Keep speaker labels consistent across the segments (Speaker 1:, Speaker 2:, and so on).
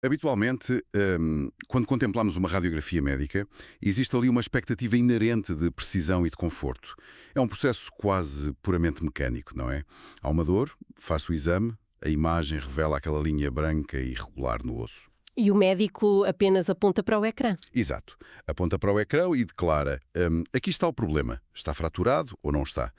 Speaker 1: Habitualmente, quando contemplamos uma radiografia médica, existe ali uma expectativa inerente de precisão e de conforto. É um processo quase puramente mecânico, não é? Há uma dor, faço o exame, a imagem revela aquela linha branca e irregular no osso.
Speaker 2: E o médico apenas aponta para o ecrã.
Speaker 1: Exato. Aponta para o ecrã e declara: aqui está o problema. Está fraturado ou não está?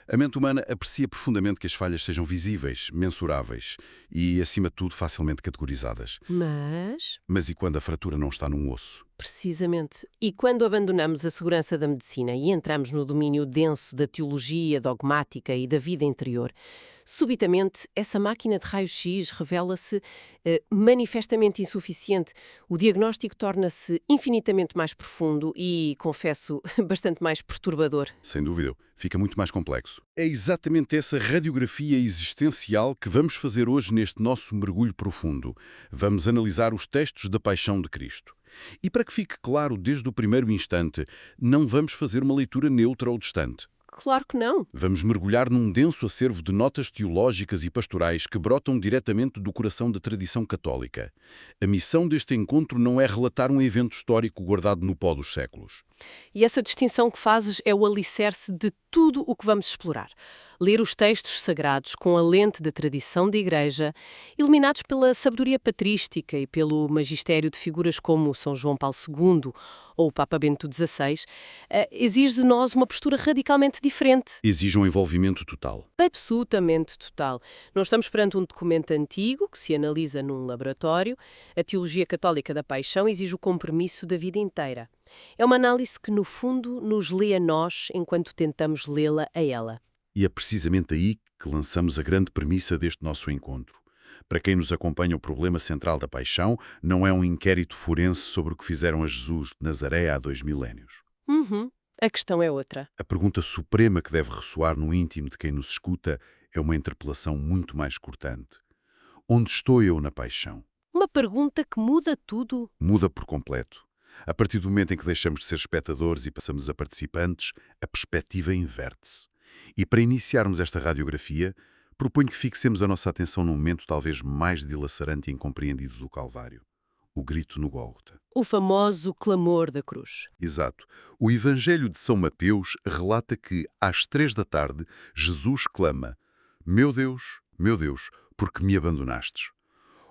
Speaker 1: A mente humana aprecia profundamente que as falhas sejam visíveis, mensuráveis e, acima de tudo, facilmente categorizadas.
Speaker 2: Mas,
Speaker 1: Mas e quando a fratura não está num osso?
Speaker 2: precisamente, e quando abandonamos a segurança da medicina e entramos no domínio denso da teologia dogmática e da vida interior, subitamente essa máquina de raio-x revela-se manifestamente insuficiente. O diagnóstico torna-se infinitamente mais profundo e, confesso, bastante mais perturbador.
Speaker 1: Sem dúvida, fica muito mais complexo. É exatamente essa radiografia existencial que vamos fazer hoje neste nosso mergulho profundo. Vamos analisar os textos da Paixão de Cristo. E para que fique claro desde o primeiro instante, não vamos fazer uma leitura neutra ou distante.
Speaker 2: Claro que não.
Speaker 1: Vamos mergulhar num denso acervo de notas teológicas e pastorais que brotam diretamente do coração da tradição católica. A missão deste encontro não é relatar um evento histórico guardado no pó dos séculos.
Speaker 2: E essa distinção que fazes é o alicerce de tudo o que vamos explorar. Ler os textos sagrados com a lente da tradição da Igreja, iluminados pela sabedoria patrística e pelo magistério de figuras como São João Paulo II ou o Papa Bento XVI, exige de nós uma postura radicalmente diferente.
Speaker 1: Exige um envolvimento total.
Speaker 2: Absolutamente total. Não estamos perante um documento antigo que se analisa num laboratório. A teologia católica da Paixão exige o compromisso da vida inteira. É uma análise que, no fundo, nos lê a nós enquanto tentamos lê-la a ela.
Speaker 1: E é precisamente aí que lançamos a grande premissa deste nosso encontro. Para quem nos acompanha, o problema central da Paixão não é um inquérito forense sobre o que fizeram a Jesus de Nazaré há 2 milénios.
Speaker 2: A questão é outra.
Speaker 1: A pergunta suprema que deve ressoar no íntimo de quem nos escuta é uma interpelação muito mais cortante. Onde estou eu na Paixão?
Speaker 2: Uma pergunta que muda tudo.
Speaker 1: Muda por completo. A partir do momento em que deixamos de ser espectadores e passamos a participantes, a perspectiva inverte-se. E para iniciarmos esta radiografia, proponho que fixemos a nossa atenção num momento talvez mais dilacerante e incompreendido do Calvário. O grito no Gólgota.
Speaker 2: O famoso clamor da cruz.
Speaker 1: Exato. O Evangelho de São Mateus relata que, às 3 da tarde, Jesus clama: meu Deus, por que me abandonastes?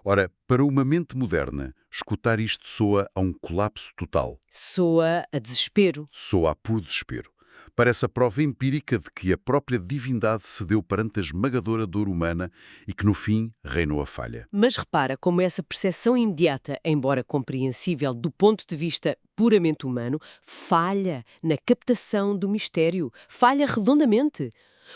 Speaker 1: Ora, para uma mente moderna, escutar isto soa a um colapso total.
Speaker 2: Soa a desespero.
Speaker 1: Soa a puro desespero. Parece a prova empírica de que a própria divindade cedeu perante a esmagadora dor humana e que, no fim, reinou a falha.
Speaker 2: Mas repara como essa percepção imediata, embora compreensível do ponto de vista puramente humano, falha na captação do mistério. Falha redondamente.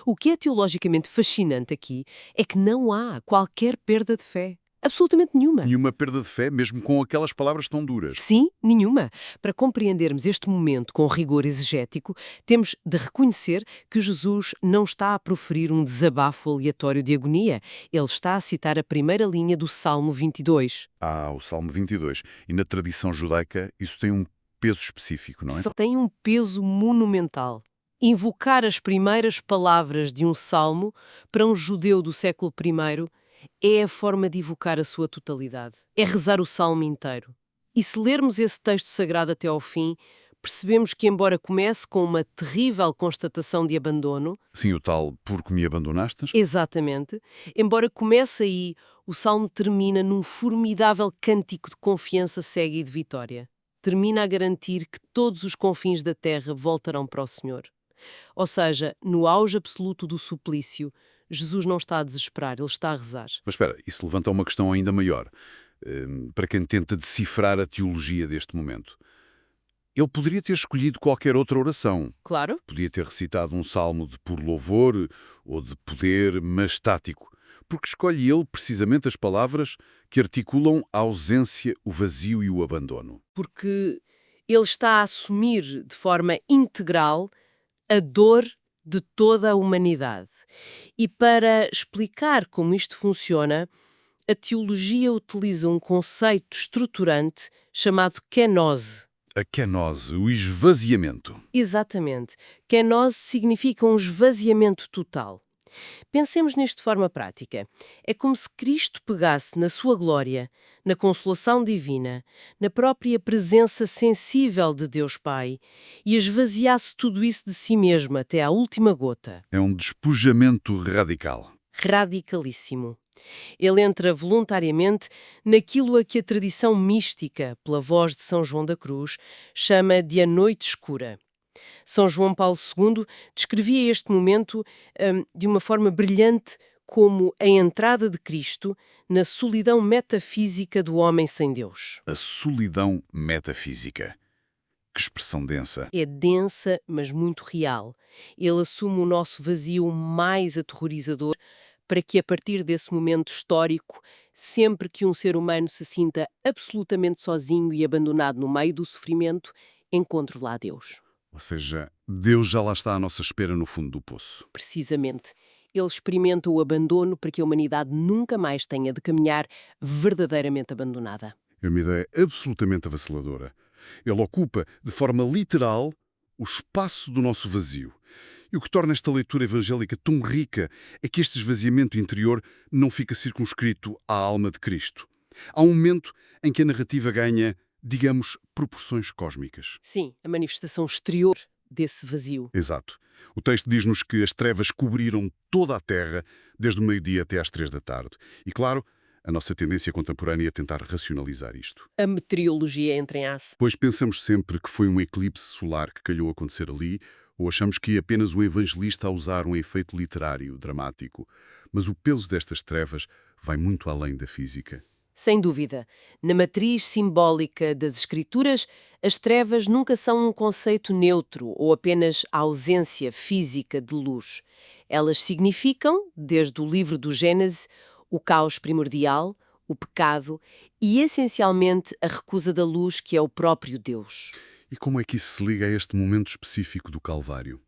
Speaker 2: O que é teologicamente fascinante aqui é que não há qualquer perda de fé. Absolutamente nenhuma.
Speaker 1: Nenhuma perda de fé, mesmo com aquelas palavras tão duras.
Speaker 2: Sim, nenhuma. Para compreendermos este momento com rigor exegético, temos de reconhecer que Jesus não está a proferir um desabafo aleatório de agonia. Ele está a citar a primeira linha do Salmo 22.
Speaker 1: O Salmo 22. E na tradição judaica isso tem um peso específico, não é?
Speaker 2: Só tem um peso monumental. Invocar as primeiras palavras de um salmo para um judeu do século I é a forma de evocar a sua totalidade. É rezar o salmo inteiro. E se lermos esse texto sagrado até ao fim, percebemos que, embora comece com uma terrível constatação de abandono...
Speaker 1: Sim, o tal "porque me abandonastes"?
Speaker 2: Exatamente. Embora comece aí, o salmo termina num formidável cântico de confiança cega e de vitória. Termina a garantir que todos os confins da terra voltarão para o Senhor. Ou seja, no auge absoluto do suplício, Jesus não está a desesperar, ele está a rezar.
Speaker 1: Mas espera, isso levanta uma questão ainda maior, para quem tenta decifrar a teologia deste momento. Ele poderia ter escolhido qualquer outra oração.
Speaker 2: Claro.
Speaker 1: Podia ter recitado um salmo de puro louvor ou de poder mastático, porque escolhe ele precisamente as palavras que articulam a ausência, o vazio e o abandono.
Speaker 2: Porque ele está a assumir de forma integral a dor de toda a humanidade. E para explicar como isto funciona, a teologia utiliza um conceito estruturante chamado kenose.
Speaker 1: A kenose, o esvaziamento.
Speaker 2: Exatamente. Kenose significa um esvaziamento total. Pensemos nisto de forma prática. É como se Cristo pegasse na sua glória, na consolação divina, na própria presença sensível de Deus Pai e esvaziasse tudo isso de si mesmo até à última gota.
Speaker 1: É um despojamento radical.
Speaker 2: Radicalíssimo. Ele entra voluntariamente naquilo a que a tradição mística, pela voz de São João da Cruz, chama de a noite escura. São João Paulo II descrevia este momento de uma forma brilhante como a entrada de Cristo na solidão metafísica do homem sem Deus.
Speaker 1: A solidão metafísica. Que expressão densa.
Speaker 2: É densa, mas muito real. Ele assume o nosso vazio mais aterrorizador para que, a partir desse momento histórico, sempre que um ser humano se sinta absolutamente sozinho e abandonado no meio do sofrimento, encontre lá Deus.
Speaker 1: Ou seja, Deus já lá está à nossa espera no fundo do poço.
Speaker 2: Precisamente. Ele experimenta o abandono para que a humanidade nunca mais tenha de caminhar verdadeiramente abandonada.
Speaker 1: É uma ideia absolutamente avassaladora. Ele ocupa, de forma literal, o espaço do nosso vazio. E o que torna esta leitura evangélica tão rica é que este esvaziamento interior não fica circunscrito à alma de Cristo. Há um momento em que a narrativa ganha, digamos, proporções cósmicas.
Speaker 2: Sim, a manifestação exterior desse vazio.
Speaker 1: Exato. O texto diz-nos que as trevas cobriram toda a terra, desde o meio-dia até às 3 da tarde. E, claro, a nossa tendência contemporânea é tentar racionalizar isto.
Speaker 2: A meteorologia entra em ação.
Speaker 1: Pois pensamos sempre que foi um eclipse solar que calhou a acontecer ali, ou achamos que é apenas um evangelista a usar um efeito literário, dramático. Mas o peso destas trevas vai muito além da física.
Speaker 2: Sem dúvida. Na matriz simbólica das Escrituras, as trevas nunca são um conceito neutro ou apenas a ausência física de luz. Elas significam, desde o livro do Gênesis, o caos primordial, o pecado e, essencialmente, a recusa da luz, que é o próprio Deus.
Speaker 1: E como é que isso se liga a este momento específico do Calvário?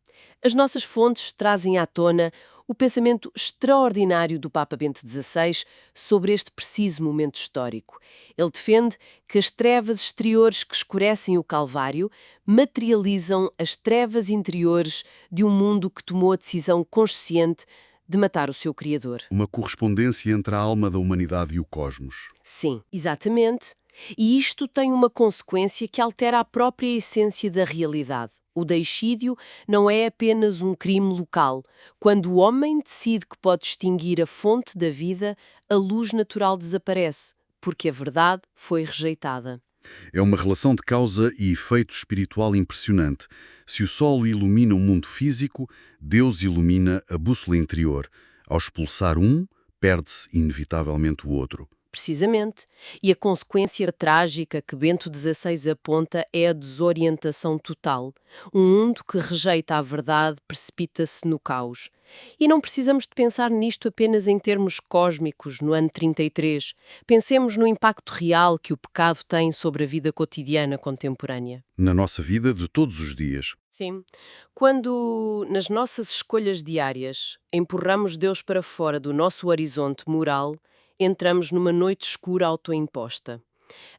Speaker 2: As nossas fontes trazem à tona o pensamento extraordinário do Papa Bento XVI sobre este preciso momento histórico. Ele defende que as trevas exteriores que escurecem o Calvário materializam as trevas interiores de um mundo que tomou a decisão consciente de matar o seu Criador.
Speaker 1: Uma correspondência entre a alma da humanidade e o cosmos.
Speaker 2: Sim, exatamente. E isto tem uma consequência que altera a própria essência da realidade. O deicídio não é apenas um crime local. Quando o homem decide que pode extinguir a fonte da vida, a luz natural desaparece, porque a verdade foi rejeitada.
Speaker 1: É uma relação de causa e efeito espiritual impressionante. Se o Sol ilumina o mundo físico, Deus ilumina a bússola interior. Ao expulsar um, perde-se inevitavelmente o outro.
Speaker 2: Precisamente. E a consequência trágica que Bento XVI aponta é a desorientação total. Um mundo que rejeita a verdade precipita-se no caos. E não precisamos de pensar nisto apenas em termos cósmicos, no ano 33. Pensemos no impacto real que o pecado tem sobre a vida cotidiana contemporânea.
Speaker 1: Na nossa vida de todos os dias.
Speaker 2: Sim. Quando, nas nossas escolhas diárias, empurramos Deus para fora do nosso horizonte moral, entramos numa noite escura autoimposta.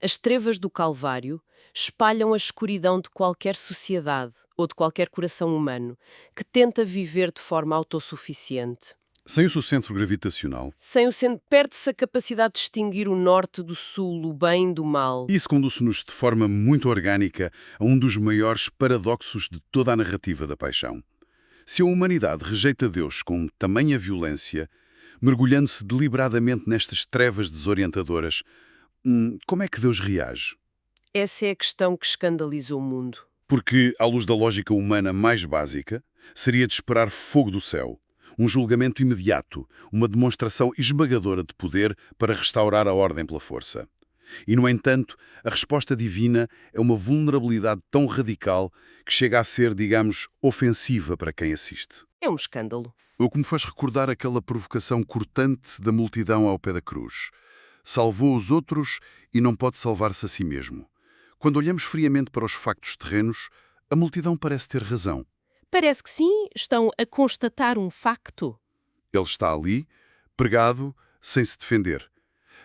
Speaker 2: As trevas do Calvário espalham a escuridão de qualquer sociedade ou de qualquer coração humano que tenta viver de forma autossuficiente.
Speaker 1: Sem o seu centro gravitacional.
Speaker 2: Sem o centro, perde-se a capacidade de distinguir o norte do sul, o bem do mal.
Speaker 1: Isso conduz-nos de forma muito orgânica a um dos maiores paradoxos de toda a narrativa da paixão. Se a humanidade rejeita Deus com tamanha violência, mergulhando-se deliberadamente nestas trevas desorientadoras, como é que Deus reage?
Speaker 2: Essa é a questão que escandalizou o mundo.
Speaker 1: Porque, à luz da lógica humana mais básica, seria de esperar fogo do céu, um julgamento imediato, uma demonstração esmagadora de poder para restaurar a ordem pela força. E, no entanto, a resposta divina é uma vulnerabilidade tão radical que chega a ser, digamos, ofensiva para quem assiste.
Speaker 2: É um escândalo.
Speaker 1: O que me faz recordar aquela provocação cortante da multidão ao pé da cruz. Salvou os outros e não pode salvar-se a si mesmo. Quando olhamos friamente para os factos terrenos, a multidão parece ter razão.
Speaker 2: Parece que sim, estão a constatar um facto.
Speaker 1: Ele está ali, pregado, sem se defender.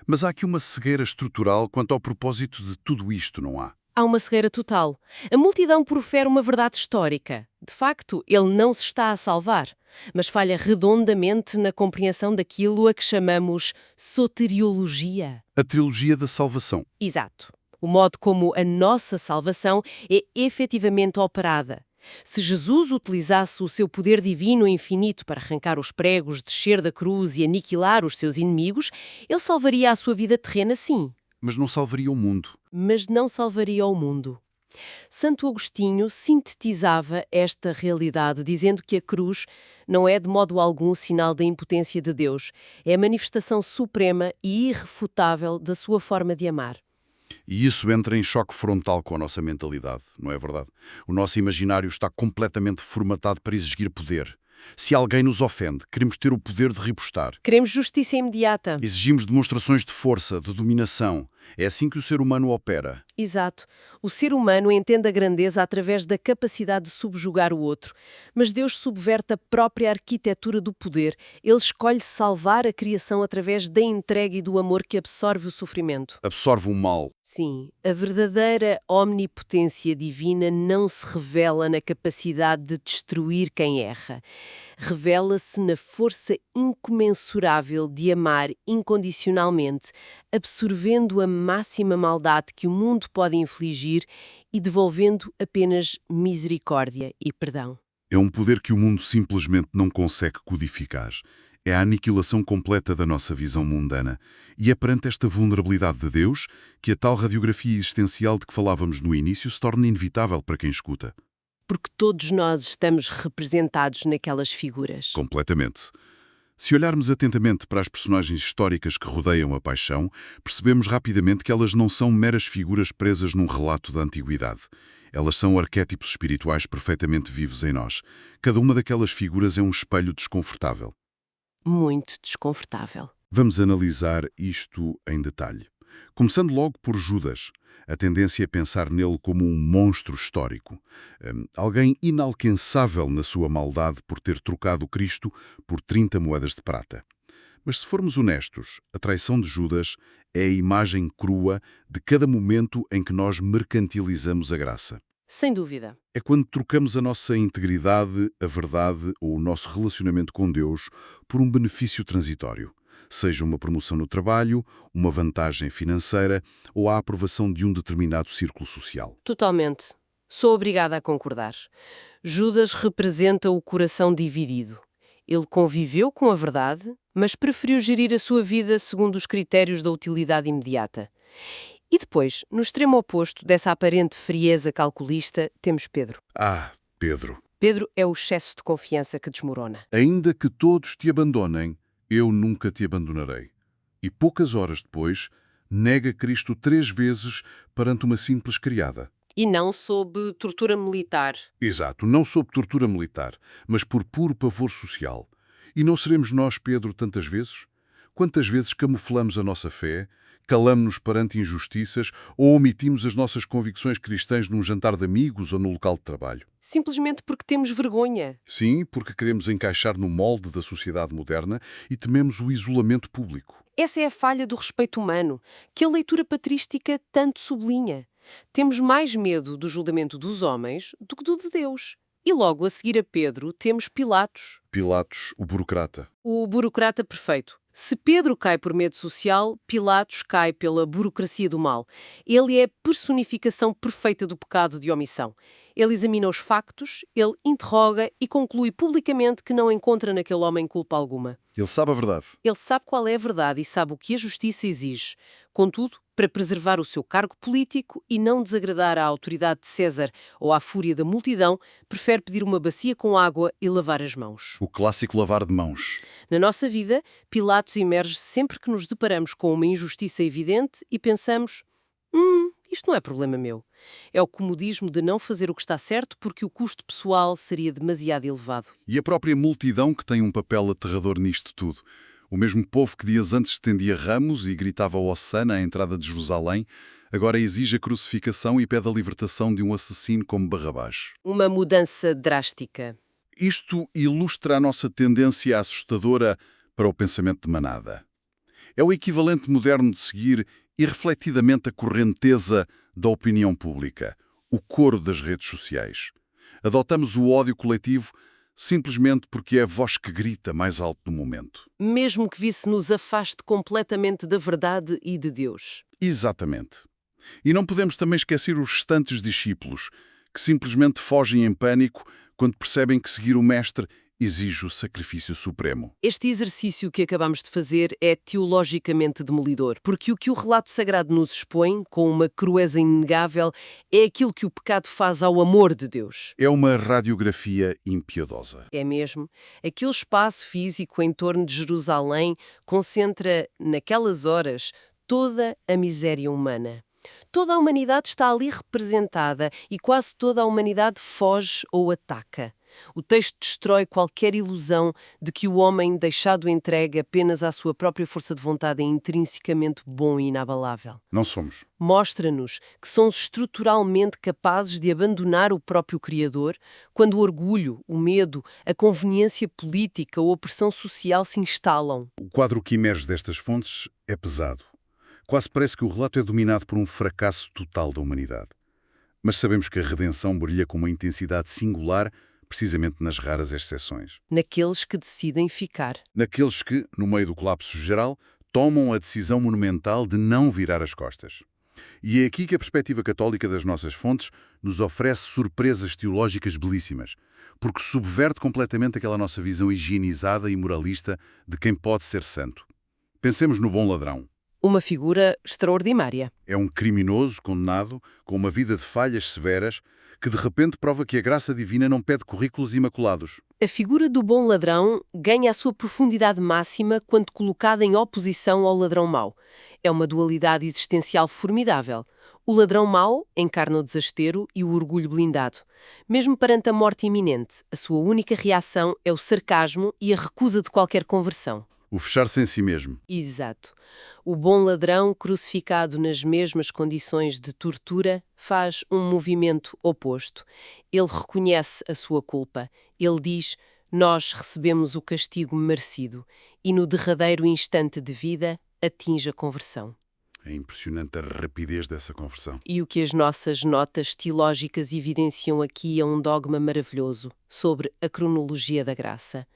Speaker 1: Mas há aqui uma cegueira estrutural quanto ao propósito de tudo isto, não há?
Speaker 2: Há uma cegueira total. A multidão profere uma verdade histórica. De facto, ele não se está a salvar. mas falha redondamente na compreensão daquilo a que chamamos soteriologia.
Speaker 1: A trilogia da salvação.
Speaker 2: Exato. O modo como a nossa salvação é efetivamente operada. Se Jesus utilizasse o seu poder divino infinito para arrancar os pregos, descer da cruz e aniquilar os seus inimigos, ele salvaria a sua vida terrena, sim.
Speaker 1: Mas não salvaria o mundo.
Speaker 2: Mas não salvaria o mundo. Santo Agostinho sintetizava esta realidade dizendo que a cruz não é de modo algum sinal da impotência de Deus, é a manifestação suprema e irrefutável da sua forma de amar.
Speaker 1: E isso entra em choque frontal com a nossa mentalidade, não é verdade? O nosso imaginário está completamente formatado para exigir poder. Se alguém nos ofende, queremos ter o poder de ripostar.
Speaker 2: Queremos justiça imediata.
Speaker 1: Exigimos demonstrações de força, de dominação. É assim que o ser humano opera.
Speaker 2: Exato. O ser humano entende a grandeza através da capacidade de subjugar o outro. Mas Deus subverte a própria arquitetura do poder. Ele escolhe salvar a criação através da entrega e do amor que absorve o sofrimento.
Speaker 1: Absorve o mal.
Speaker 2: Sim, a verdadeira omnipotência divina não se revela na capacidade de destruir quem erra. Revela-se na força incomensurável de amar incondicionalmente, absorvendo a máxima maldade que o mundo pode infligir e devolvendo apenas misericórdia e perdão.
Speaker 1: É um poder que o mundo simplesmente não consegue codificar. É a aniquilação completa da nossa visão mundana. E é perante esta vulnerabilidade de Deus que a tal radiografia existencial de que falávamos no início se torna inevitável para quem escuta.
Speaker 2: Porque todos nós estamos representados naquelas figuras.
Speaker 1: Completamente. Se olharmos atentamente para as personagens históricas que rodeiam a paixão, percebemos rapidamente que elas não são meras figuras presas num relato da antiguidade. Elas são arquétipos espirituais perfeitamente vivos em nós. Cada uma daquelas figuras é um espelho desconfortável.
Speaker 2: Muito desconfortável.
Speaker 1: Vamos analisar isto em detalhe. Começando logo por Judas. A tendência é pensar nele como um monstro histórico. Alguém inalcançável na sua maldade por ter trocado Cristo por 30 moedas de prata. Mas se formos honestos, a traição de Judas é a imagem crua de cada momento em que nós mercantilizamos a graça.
Speaker 2: Sem dúvida.
Speaker 1: É quando trocamos a nossa integridade, a verdade ou o nosso relacionamento com Deus por um benefício transitório. Seja uma promoção no trabalho, uma vantagem financeira ou a aprovação de um determinado círculo social.
Speaker 2: Totalmente. Sou obrigada a concordar. Judas representa o coração dividido. Ele conviveu com a verdade, mas preferiu gerir a sua vida segundo os critérios da utilidade imediata. E depois, no extremo oposto dessa aparente frieza calculista, temos Pedro.
Speaker 1: Pedro.
Speaker 2: Pedro é o excesso de confiança que desmorona.
Speaker 1: Ainda que todos te abandonem, eu nunca te abandonarei. E poucas horas depois, nega Cristo 3 vezes perante uma simples criada.
Speaker 2: E não sob tortura militar.
Speaker 1: Exato, não sob tortura militar, mas por puro pavor social. E não seremos nós, Pedro, tantas vezes? Quantas vezes camuflamos a nossa fé, calamo-nos perante injustiças ou omitimos as nossas convicções cristãs num jantar de amigos ou no local de trabalho?
Speaker 2: Simplesmente porque temos vergonha.
Speaker 1: Sim, porque queremos encaixar no molde da sociedade moderna e tememos o isolamento público.
Speaker 2: Essa é a falha do respeito humano, que a leitura patrística tanto sublinha. Temos mais medo do julgamento dos homens do que do de Deus. E logo a seguir a Pedro temos Pilatos.
Speaker 1: Pilatos, o burocrata.
Speaker 2: O burocrata perfeito. Se Pedro cai por medo social, Pilatos cai pela burocracia do mal. Ele é a personificação perfeita do pecado de omissão. Ele examina os factos, ele interroga e conclui publicamente que não encontra naquele homem culpa alguma.
Speaker 1: Ele sabe a verdade.
Speaker 2: Ele sabe qual é a verdade e sabe o que a justiça exige. Contudo, para preservar o seu cargo político e não desagradar à autoridade de César ou à fúria da multidão, prefere pedir uma bacia com água e lavar as mãos.
Speaker 1: O clássico lavar de mãos.
Speaker 2: Na nossa vida, Pilatos emerge sempre que nos deparamos com uma injustiça evidente e pensamos: isto não é problema meu. É o comodismo de não fazer o que está certo porque o custo pessoal seria demasiado elevado.
Speaker 1: E a própria multidão que tem um papel aterrador nisto tudo. O mesmo povo que dias antes estendia ramos e gritava Hossana à entrada de Jerusalém, agora exige a crucificação e pede a libertação de um assassino como Barrabás.
Speaker 2: Uma mudança drástica.
Speaker 1: Isto ilustra a nossa tendência assustadora para o pensamento de manada. É o equivalente moderno de seguir irrefletidamente a correnteza da opinião pública, o coro das redes sociais. Adotamos o ódio coletivo simplesmente porque é a voz que grita mais alto no momento.
Speaker 2: Mesmo que isso nos afaste completamente da verdade e de Deus.
Speaker 1: Exatamente. E não podemos também esquecer os restantes discípulos, que simplesmente fogem em pânico quando percebem que seguir o Mestre exige o sacrifício supremo.
Speaker 2: Este exercício que acabamos de fazer é teologicamente demolidor, porque o que o relato sagrado nos expõe, com uma crueza inegável, é aquilo que o pecado faz ao amor de Deus.
Speaker 1: É uma radiografia impiedosa.
Speaker 2: É mesmo. Aquele espaço físico em torno de Jerusalém concentra, naquelas horas, toda a miséria humana. Toda a humanidade está ali representada e quase toda a humanidade foge ou ataca. O texto destrói qualquer ilusão de que o homem, deixado entregue apenas à sua própria força de vontade, é intrinsecamente bom e inabalável.
Speaker 1: Não somos.
Speaker 2: Mostra-nos que somos estruturalmente capazes de abandonar o próprio Criador quando o orgulho, o medo, a conveniência política ou a pressão social se instalam.
Speaker 1: O quadro que emerge destas fontes é pesado. Quase parece que o relato é dominado por um fracasso total da humanidade. Mas sabemos que a redenção brilha com uma intensidade singular, precisamente nas raras exceções.
Speaker 2: Naqueles que decidem ficar.
Speaker 1: Naqueles que, no meio do colapso geral, tomam a decisão monumental de não virar as costas. E é aqui que a perspectiva católica das nossas fontes nos oferece surpresas teológicas belíssimas, porque subverte completamente aquela nossa visão higienizada e moralista de quem pode ser santo. Pensemos no bom ladrão.
Speaker 2: Uma figura extraordinária.
Speaker 1: É um criminoso condenado, com uma vida de falhas severas, que de repente prova que a graça divina não pede currículos imaculados.
Speaker 2: A figura do bom ladrão ganha a sua profundidade máxima quando colocada em oposição ao ladrão mau. É uma dualidade existencial formidável. O ladrão mau encarna o desasteiro e o orgulho blindado. Mesmo perante a morte iminente, a sua única reação é o sarcasmo e a recusa de qualquer conversão.
Speaker 1: O fechar-se em si mesmo.
Speaker 2: Exato. O bom ladrão, crucificado nas mesmas condições de tortura, faz um movimento oposto. Ele reconhece a sua culpa. Ele diz: nós recebemos o castigo merecido, e no derradeiro instante de vida atinge a conversão.
Speaker 1: É impressionante a rapidez dessa conversão.
Speaker 2: E o que as nossas notas teológicas evidenciam aqui é um dogma maravilhoso sobre a cronologia da graça.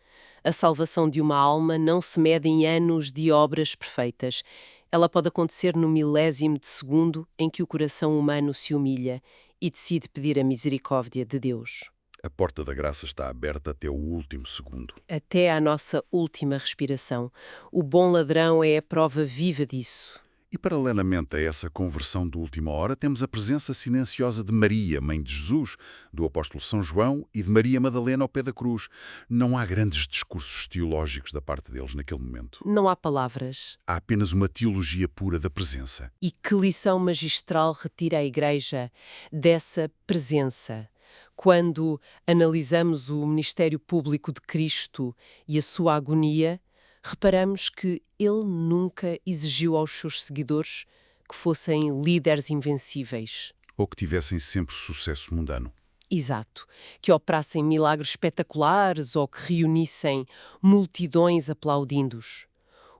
Speaker 2: A salvação de uma alma não se mede em anos de obras perfeitas. Ela pode acontecer no milésimo de segundo em que o coração humano se humilha e decide pedir a misericórdia de Deus.
Speaker 1: A porta da graça está aberta até o último segundo.
Speaker 2: Até à nossa última respiração. O bom ladrão é a prova viva disso.
Speaker 1: E, paralelamente a essa conversão de última hora, temos a presença silenciosa de Maria, mãe de Jesus, do apóstolo São João e de Maria Madalena ao pé da cruz. Não há grandes discursos teológicos da parte deles naquele momento.
Speaker 2: Não há palavras.
Speaker 1: Há apenas uma teologia pura da presença.
Speaker 2: E que lição magistral retira a Igreja dessa presença? Quando analisamos o ministério público de Cristo e a sua agonia, reparamos que ele nunca exigiu aos seus seguidores que fossem líderes invencíveis.
Speaker 1: Ou que tivessem sempre sucesso mundano.
Speaker 2: Exato. Que operassem milagres espetaculares ou que reunissem multidões aplaudindo-os.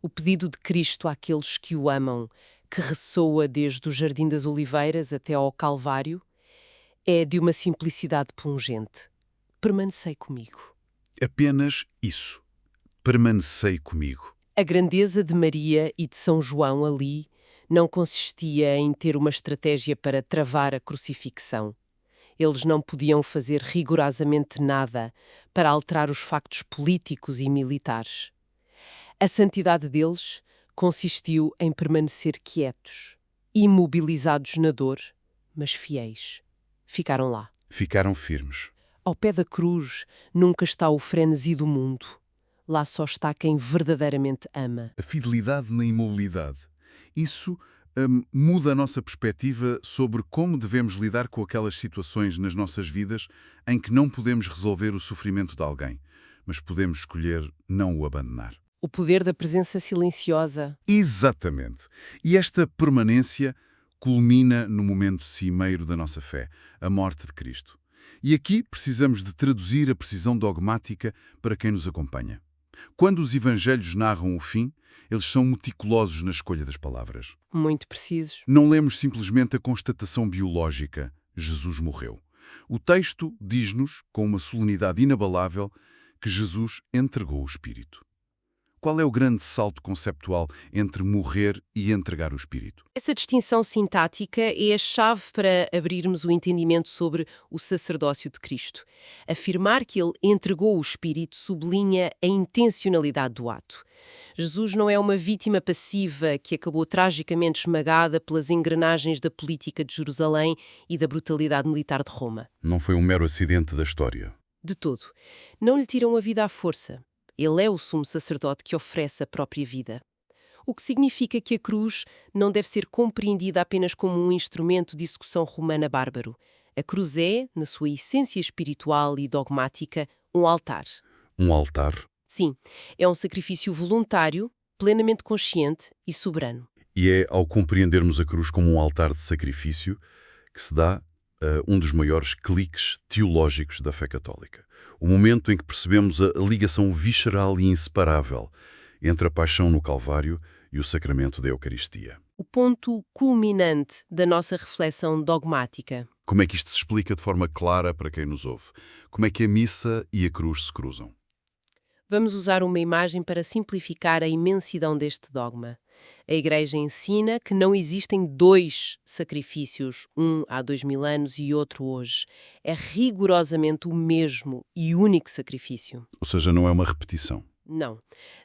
Speaker 2: O pedido de Cristo àqueles que o amam, que ressoa desde o Jardim das Oliveiras até ao Calvário, é de uma simplicidade pungente. Permanecei comigo.
Speaker 1: Apenas isso. Permanecei comigo.
Speaker 2: A grandeza de Maria e de São João ali não consistia em ter uma estratégia para travar a crucifixão. Eles não podiam fazer rigorosamente nada para alterar os factos políticos e militares. A santidade deles consistiu em permanecer quietos, imobilizados na dor, mas fiéis. Ficaram lá.
Speaker 1: Ficaram firmes.
Speaker 2: Ao pé da cruz nunca está o frenesi do mundo. Lá só está quem verdadeiramente ama.
Speaker 1: A fidelidade na imobilidade. Isso muda a nossa perspectiva sobre como devemos lidar com aquelas situações nas nossas vidas em que não podemos resolver o sofrimento de alguém, mas podemos escolher não o abandonar.
Speaker 2: O poder da presença silenciosa.
Speaker 1: Exatamente. E esta permanência culmina no momento cimeiro da nossa fé, a morte de Cristo. E aqui precisamos de traduzir a precisão dogmática para quem nos acompanha. Quando os evangelhos narram o fim, eles são meticulosos na escolha das palavras.
Speaker 2: Muito precisos.
Speaker 1: Não lemos simplesmente a constatação biológica, Jesus morreu. O texto diz-nos, com uma solenidade inabalável, que Jesus entregou o Espírito. Qual é o grande salto conceptual entre morrer e entregar o Espírito?
Speaker 2: Essa distinção sintática é a chave para abrirmos o entendimento sobre o sacerdócio de Cristo. Afirmar que ele entregou o Espírito sublinha a intencionalidade do ato. Jesus não é uma vítima passiva que acabou tragicamente esmagada pelas engrenagens da política de Jerusalém e da brutalidade militar de Roma.
Speaker 1: Não foi um mero acidente da história.
Speaker 2: De todo. Não lhe tiram a vida à força. Ele é o sumo sacerdote que oferece a própria vida. O que significa que a cruz não deve ser compreendida apenas como um instrumento de execução romana bárbaro. A cruz é, na sua essência espiritual e dogmática, um altar.
Speaker 1: Um altar?
Speaker 2: Sim, é um sacrifício voluntário, plenamente consciente e soberano.
Speaker 1: E é ao compreendermos a cruz como um altar de sacrifício que se dá um dos maiores cliques teológicos da fé católica. O momento em que percebemos a ligação visceral e inseparável entre a paixão no Calvário e o sacramento da Eucaristia.
Speaker 2: O ponto culminante da nossa reflexão dogmática.
Speaker 1: Como é que isto se explica de forma clara para quem nos ouve? Como é que a missa e a cruz se cruzam?
Speaker 2: Vamos usar uma imagem para simplificar a imensidão deste dogma. A Igreja ensina que não existem dois sacrifícios, um há 2000 anos e outro hoje. É rigorosamente o mesmo e único sacrifício.
Speaker 1: Ou seja, não é uma repetição.
Speaker 2: Não.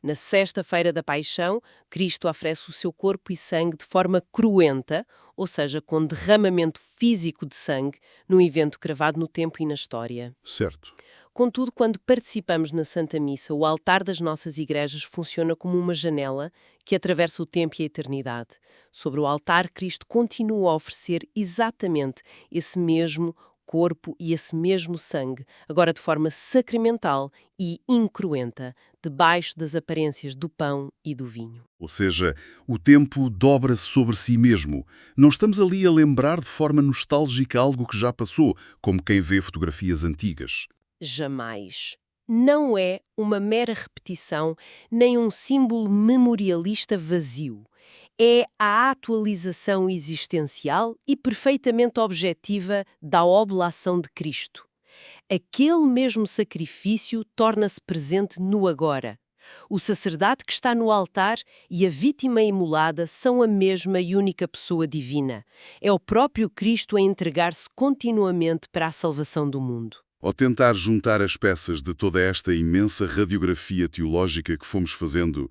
Speaker 2: Na sexta-feira da Paixão, Cristo oferece o seu corpo e sangue de forma cruenta, ou seja, com derramamento físico de sangue, num evento cravado no tempo e na história.
Speaker 1: Certo.
Speaker 2: Contudo, quando participamos na Santa Missa, o altar das nossas igrejas funciona como uma janela que atravessa o tempo e a eternidade. Sobre o altar, Cristo continua a oferecer exatamente esse mesmo corpo e esse mesmo sangue, agora de forma sacramental e incruenta, debaixo das aparências do pão e do vinho.
Speaker 1: Ou seja, o tempo dobra-se sobre si mesmo. Não estamos ali a lembrar de forma nostálgica algo que já passou, como quem vê fotografias antigas.
Speaker 2: Jamais. Não é uma mera repetição, nem um símbolo memorialista vazio. É a atualização existencial e perfeitamente objetiva da oblação de Cristo. Aquele mesmo sacrifício torna-se presente no agora. O sacerdote que está no altar e a vítima imolada são a mesma e única pessoa divina. É o próprio Cristo a entregar-se continuamente para a salvação do mundo.
Speaker 1: Ao tentar juntar as peças de toda esta imensa radiografia teológica que fomos fazendo,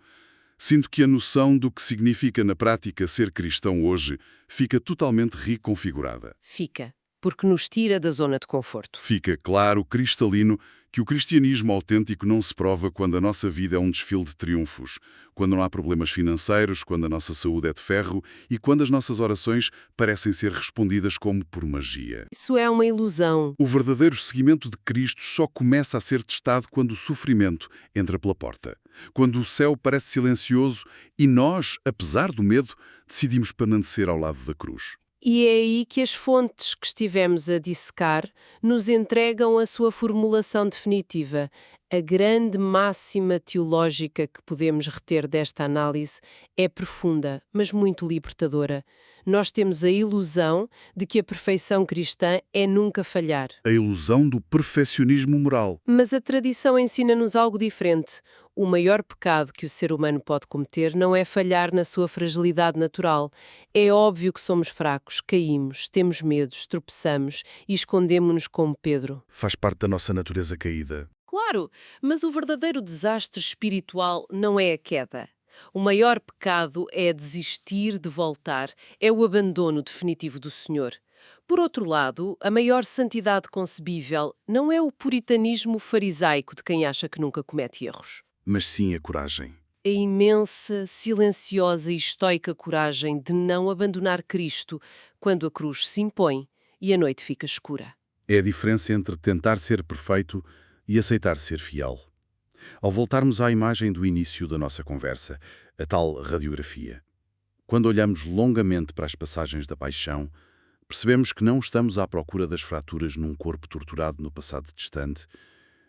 Speaker 1: sinto que a noção do que significa na prática ser cristão hoje fica totalmente reconfigurada.
Speaker 2: Fica, porque nos tira da zona de conforto.
Speaker 1: Fica claro, cristalino, que o cristianismo autêntico não se prova quando a nossa vida é um desfile de triunfos, quando não há problemas financeiros, quando a nossa saúde é de ferro e quando as nossas orações parecem ser respondidas como por magia.
Speaker 2: Isso é uma ilusão.
Speaker 1: O verdadeiro seguimento de Cristo só começa a ser testado quando o sofrimento entra pela porta, quando o céu parece silencioso e nós, apesar do medo, decidimos permanecer ao lado da cruz.
Speaker 2: E é aí que as fontes que estivemos a dissecar nos entregam a sua formulação definitiva. A grande máxima teológica que podemos reter desta análise é profunda, mas muito libertadora. Nós temos a ilusão de que a perfeição cristã é nunca falhar.
Speaker 1: A ilusão do perfeccionismo moral.
Speaker 2: Mas a tradição ensina-nos algo diferente. O maior pecado que o ser humano pode cometer não é falhar na sua fragilidade natural. É óbvio que somos fracos, caímos, temos medos, tropeçamos e escondemo-nos como Pedro.
Speaker 1: Faz parte da nossa natureza caída.
Speaker 2: Claro, mas o verdadeiro desastre espiritual não é a queda. O maior pecado é desistir de voltar, é o abandono definitivo do Senhor. Por outro lado, a maior santidade concebível não é o puritanismo farisaico de quem acha que nunca comete erros.
Speaker 1: Mas sim a coragem.
Speaker 2: A imensa, silenciosa e estoica coragem de não abandonar Cristo quando a cruz se impõe e a noite fica escura.
Speaker 1: É a diferença entre tentar ser perfeito e aceitar ser fiel. Ao voltarmos à imagem do início da nossa conversa, a tal radiografia, quando olhamos longamente para as passagens da paixão, percebemos que não estamos à procura das fraturas num corpo torturado no passado distante.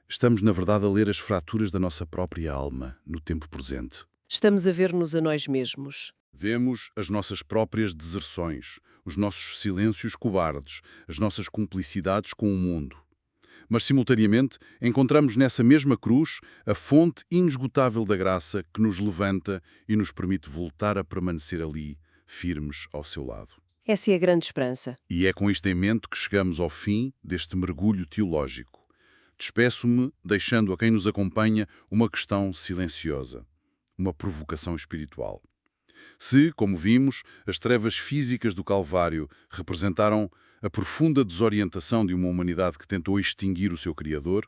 Speaker 1: Estamos, na verdade, a ler as fraturas da nossa própria alma, no tempo presente.
Speaker 2: Estamos a ver-nos a nós mesmos.
Speaker 1: Vemos as nossas próprias deserções, os nossos silêncios cobardes, as nossas cumplicidades com o mundo. Mas, simultaneamente, encontramos nessa mesma cruz a fonte inesgotável da graça que nos levanta e nos permite voltar a permanecer ali, firmes ao seu lado.
Speaker 2: Essa é a grande esperança.
Speaker 1: E é com isto em mente que chegamos ao fim deste mergulho teológico. Despeço-me deixando a quem nos acompanha uma questão silenciosa, uma provocação espiritual. Se, como vimos, as trevas físicas do Calvário representaram a profunda desorientação de uma humanidade que tentou extinguir o seu Criador,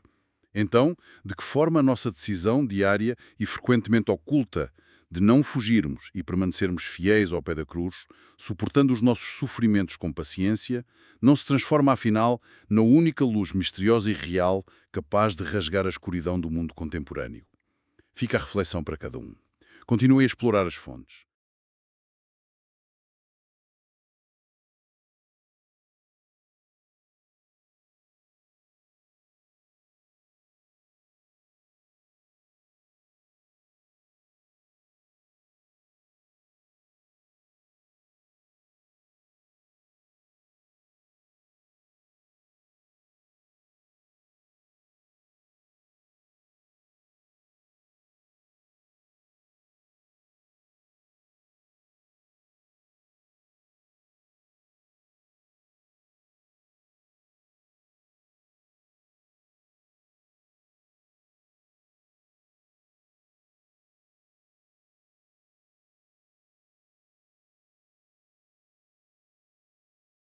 Speaker 1: então, de que forma a nossa decisão diária e frequentemente oculta de não fugirmos e permanecermos fiéis ao pé da cruz, suportando os nossos sofrimentos com paciência, não se transforma, afinal, na única luz misteriosa e real capaz de rasgar a escuridão do mundo contemporâneo? Fica a reflexão para cada um. Continue a explorar as fontes.